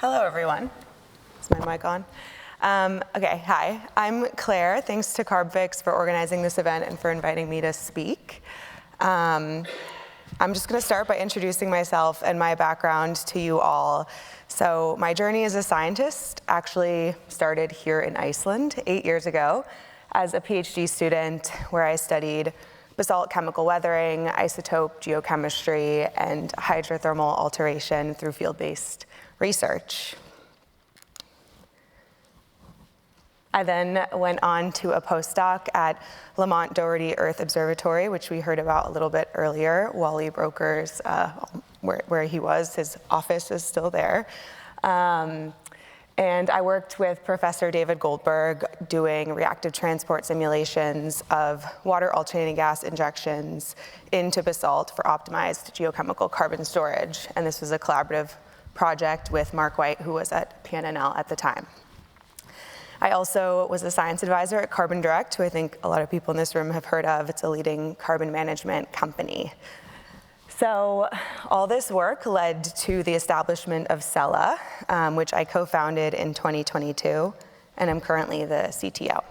Hello, everyone. Is my mic on? Okay, hi. I'm Claire. Thanks to Carbfix for organizing this event and for inviting me to speak. I'm just going to start by introducing myself and my background to you all. So my journey as a scientist actually started here in Iceland 8 years ago as a PhD student where I studied basalt chemical weathering, isotope geochemistry, and hydrothermal alteration through field-based research. I then went on to a postdoc at Lamont Doherty Earth Observatory, which we heard about a little bit earlier. Wally Broker's, where he was, his office is still there. And I worked with Professor David Goldberg doing reactive transport simulations of water alternating gas injections into basalt for optimized geochemical carbon storage. And this was a collaborative project with Mark White, who was at PNNL at the time. I also was a science advisor at Carbon Direct, who I think a lot of people in this room have heard of. It's a leading carbon management company. So all this work led to the establishment of Cella, which I co-founded in 2022, and I'm currently the CTO.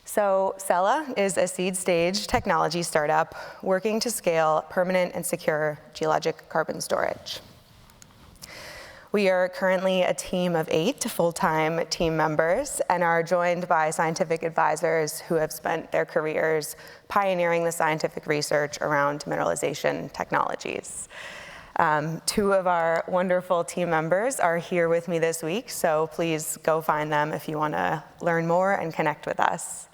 So Cella is a seed stage technology startup working to scale permanent and secure geologic carbon storage. We are currently a team of 8 full-time team members and are joined by scientific advisors who have spent their careers pioneering the scientific research around mineralization technologies. 2 of our wonderful team members are here with me this week, so please go find them if you want to learn more and connect with us.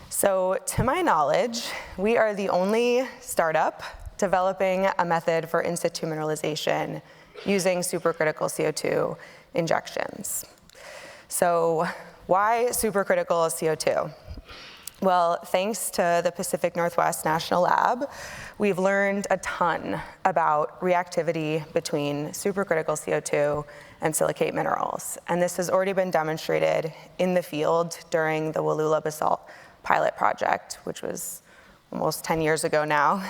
So to my knowledge, we are the only startup developing a method for in situ mineralization using supercritical CO2 injections. So why supercritical CO2? Well, thanks to the Pacific Northwest National Lab, we've learned a ton about reactivity between supercritical CO2 and silicate minerals. And this has already been demonstrated in the field during the Wallula Basalt pilot project, which was almost 10 years ago now.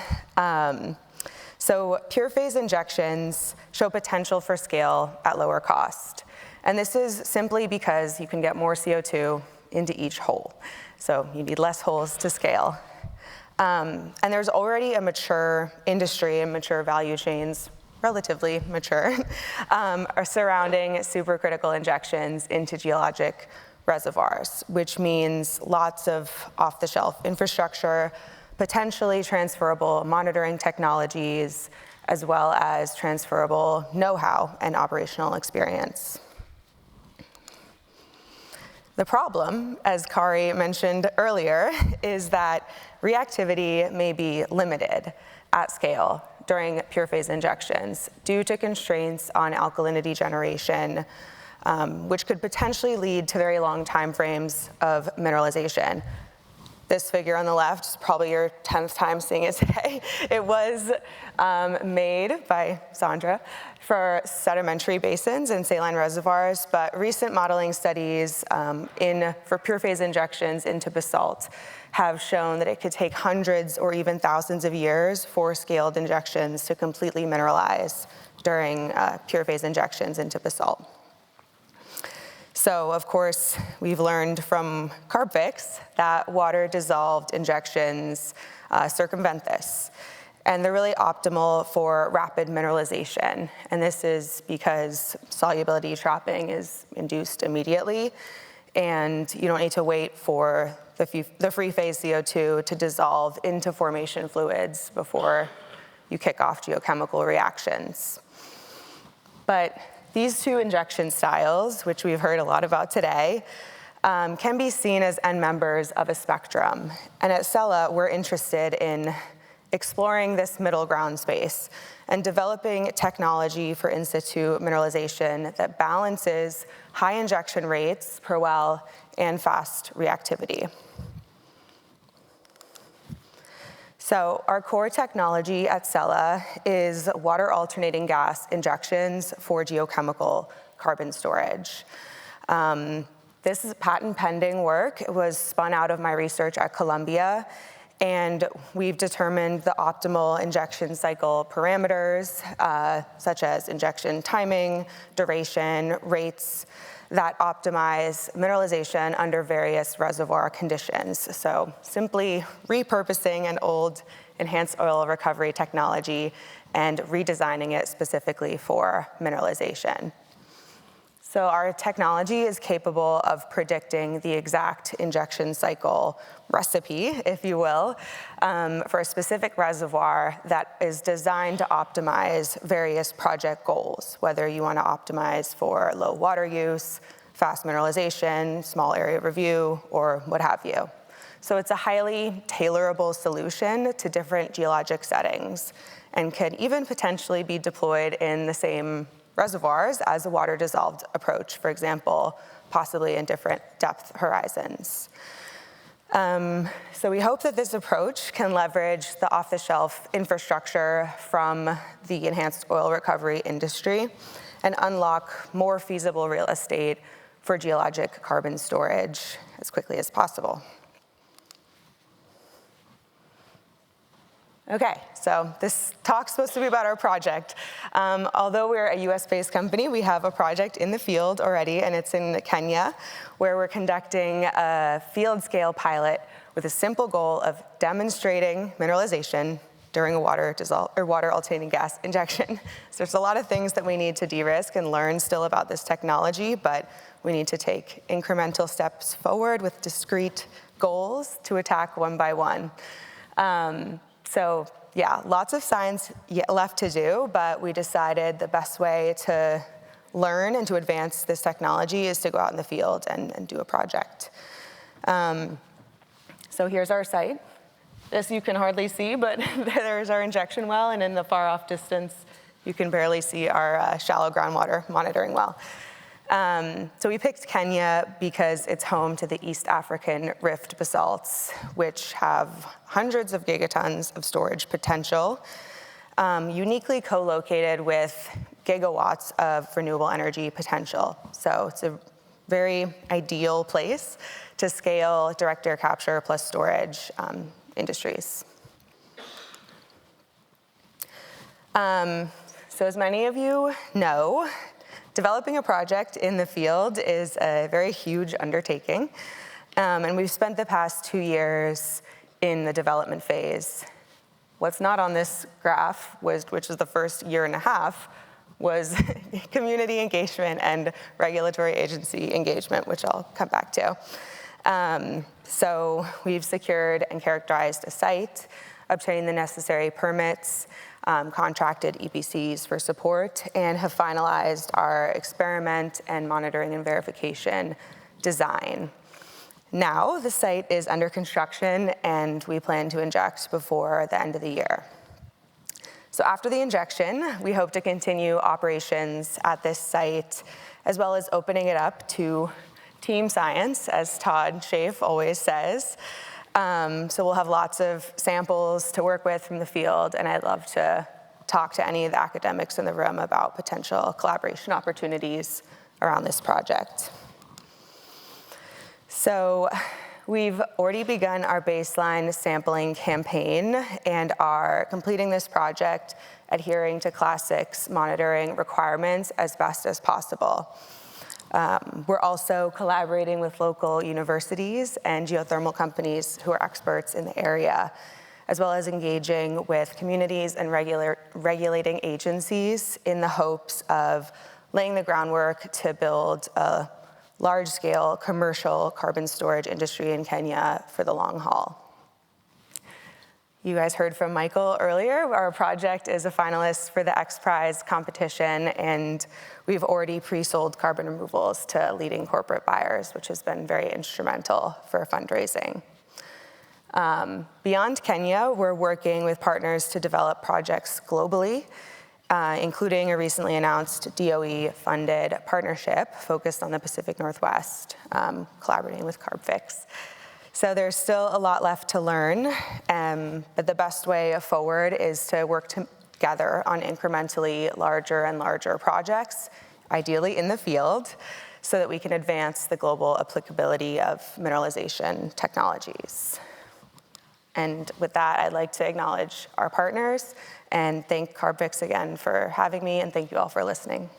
So pure phase injections show potential for scale at lower cost. And this is simply because you can get more CO2 into each hole. So you need less holes to scale. And there's already a mature industry and mature value chains, relatively mature, are surrounding supercritical injections into geologic reservoirs, which means lots of off-the-shelf infrastructure, potentially transferable monitoring technologies, as well as transferable know-how and operational experience. The problem, as Kari mentioned earlier, is that reactivity may be limited at scale during pure phase injections due to constraints on alkalinity generation, which could potentially lead to very long timeframes of mineralization. This figure on the left is probably your 10th time seeing it today. It was made by Sandra for sedimentary basins and saline reservoirs, but recent modeling studies for pure phase injections into basalt have shown that it could take hundreds or even thousands of years for scaled injections to completely mineralize during pure phase injections into basalt. So, of course, we've learned from Carbfix that water-dissolved injections circumvent this. And they're really optimal for rapid mineralization. And this is because solubility trapping is induced immediately. And you don't need to wait for the free phase CO2 to dissolve into formation fluids before you kick off geochemical reactions. But these 2 injection styles, which we've heard a lot about today, can be seen as end members of a spectrum. And at Cella, we're interested in exploring this middle ground space and developing technology for in situ mineralization that balances high injection rates per well and fast reactivity. So our core technology at Cella is water alternating gas injections for geochemical carbon storage. This is patent pending work. It was spun out of my research at Columbia, And we've determined the optimal injection cycle parameters, such as injection timing, duration, rates, that optimize mineralization under various reservoir conditions. So simply repurposing an old enhanced oil recovery technology and redesigning it specifically for mineralization. So our technology is capable of predicting the exact injection cycle recipe, if you will, for a specific reservoir that is designed to optimize various project goals, whether you want to optimize for low water use, fast mineralization, small area review, or what have you. So it's a highly tailorable solution to different geologic settings and could even potentially be deployed in the same reservoirs as a water-dissolved approach, for example, possibly in different depth horizons. So we hope that this approach can leverage the off-the-shelf infrastructure from the enhanced oil recovery industry and unlock more feasible real estate for geologic carbon storage as quickly as possible. Okay, so this talk's supposed to be about our project. Although we're a US-based company, we have a project in the field already, and it's in Kenya, where we're conducting a field-scale pilot with a simple goal of demonstrating mineralization during a water-alternating gas injection. So there's a lot of things that we need to de-risk and learn still about this technology, but we need to take incremental steps forward with discrete goals to attack one by one. So yeah, lots of science yet left to do, but we decided the best way to learn and to advance this technology is to go out in the field and do a project. So here's our site. This you can hardly see, but there's our injection well, and in the far off distance, you can barely see our shallow groundwater monitoring well. So we picked Kenya because it's home to the East African rift basalts, which have hundreds of gigatons of storage potential, uniquely co-located with gigawatts of renewable energy potential. So it's a very ideal place to scale direct air capture plus storage industries. So as many of you know, developing a project in the field is a very huge undertaking, and we've spent the past 2 years in the development phase. What's not on this graph, which is the first year and a half, was community engagement and regulatory agency engagement, which I'll come back to. So we've secured and characterized a site, obtained the necessary permits, contracted EPCs for support, and have finalized our experiment and monitoring and verification design. Now the site is under construction, and we plan to inject before the end of the year. So after the injection, we hope to continue operations at this site, as well as opening it up to team science, as Todd Schaaf always says. So we'll have lots of samples to work with from the field, and I'd love to talk to any of the academics in the room about potential collaboration opportunities around this project. So we've already begun our baseline sampling campaign and are completing this project adhering to Class 6 monitoring requirements as best as possible. We're also collaborating with local universities and geothermal companies who are experts in the area, as well as engaging with communities and regulating agencies in the hopes of laying the groundwork to build a large-scale commercial carbon storage industry in Kenya for the long haul. You guys heard from Michael earlier. Our project is a finalist for the X Prize competition, and we've already pre-sold carbon removals to leading corporate buyers, which has been very instrumental for fundraising. Beyond Kenya, we're working with partners to develop projects globally, including a recently announced DOE-funded partnership focused on the Pacific Northwest, collaborating with Carbfix. So there's still a lot left to learn, but the best way forward is to work together on incrementally larger and larger projects, ideally in the field, so that we can advance the global applicability of mineralization technologies. And with that, I'd like to acknowledge our partners and thank Carbfix again for having me, and thank you all for listening.